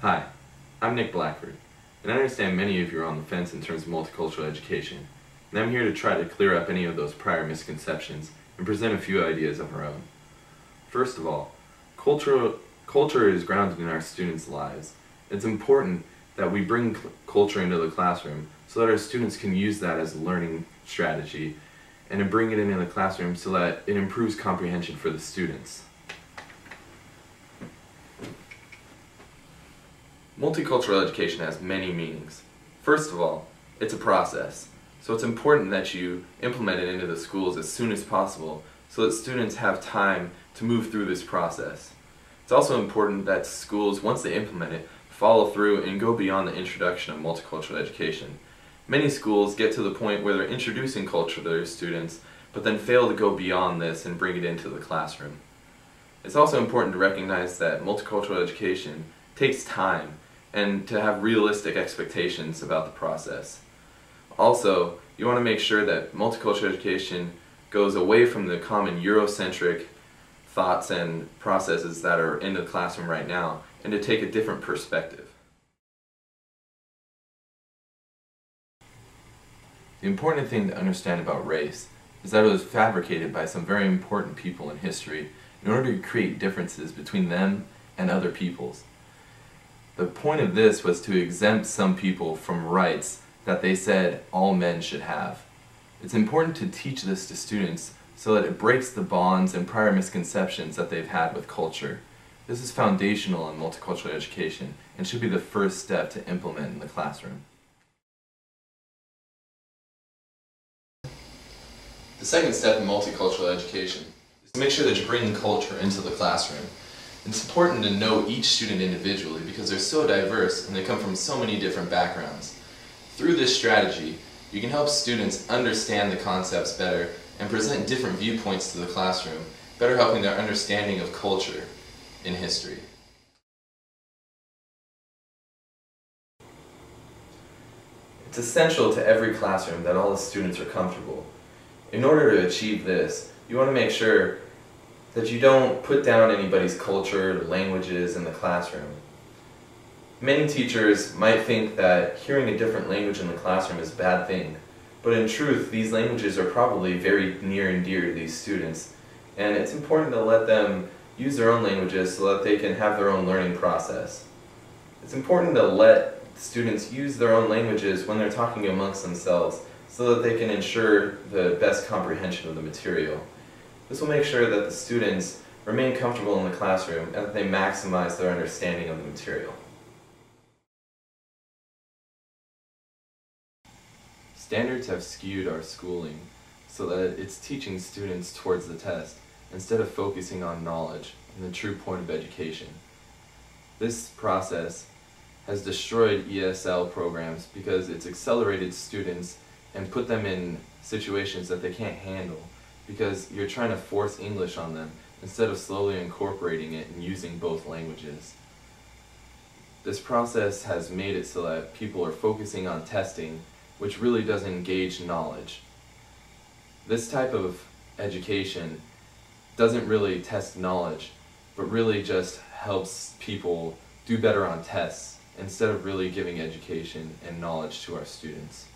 Hi, I'm Nick Blackford, and I understand many of you are on the fence in terms of multicultural education, and I'm here to try to clear up any of those prior misconceptions and present a few ideas of our own. First of all, culture is grounded in our students' lives. It's important that we bring culture into the classroom so that our students can use that as a learning strategy and to bring it into the classroom so that it improves comprehension for the students. Multicultural education has many meanings. First of all, it's a process, so it's important that you implement it into the schools as soon as possible so that students have time to move through this process. It's also important that schools, once they implement it, follow through and go beyond the introduction of multicultural education. Many schools get to the point where they're introducing culture to their students, but then fail to go beyond this and bring it into the classroom. It's also important to recognize that multicultural education takes time and to have realistic expectations about the process. Also, you want to make sure that multicultural education goes away from the common Eurocentric thoughts and processes that are in the classroom right now and to take a different perspective. The important thing to understand about race is that it was fabricated by some very important people in history in order to create differences between them and other peoples. The point of this was to exempt some people from rights that they said all men should have. It's important to teach this to students so that it breaks the bonds and prior misconceptions that they've had with culture. This is foundational in multicultural education and should be the first step to implement in the classroom. The second step in multicultural education is to make sure that you bring culture into the classroom. It's important to know each student individually because they're so diverse and they come from so many different backgrounds. Through this strategy, you can help students understand the concepts better and present different viewpoints to the classroom, better helping their understanding of culture in history. It's essential to every classroom that all the students are comfortable. In order to achieve this, you want to make sure that you don't put down anybody's culture or languages in the classroom. Many teachers might think that hearing a different language in the classroom is a bad thing, but in truth, these languages are probably very near and dear to these students, and it's important to let them use their own languages so that they can have their own learning process. It's important to let students use their own languages when they're talking amongst themselves so that they can ensure the best comprehension of the material. This will make sure that the students remain comfortable in the classroom and that they maximize their understanding of the material. Standards have skewed our schooling so that it's teaching students towards the test instead of focusing on knowledge and the true point of education. This process has destroyed ESL programs because it's accelerated students and put them in situations that they can't handle because you're trying to force English on them instead of slowly incorporating it and using both languages. This process has made it so that people are focusing on testing, which really doesn't engage knowledge. This type of education doesn't really test knowledge, but really just helps people do better on tests instead of really giving education and knowledge to our students.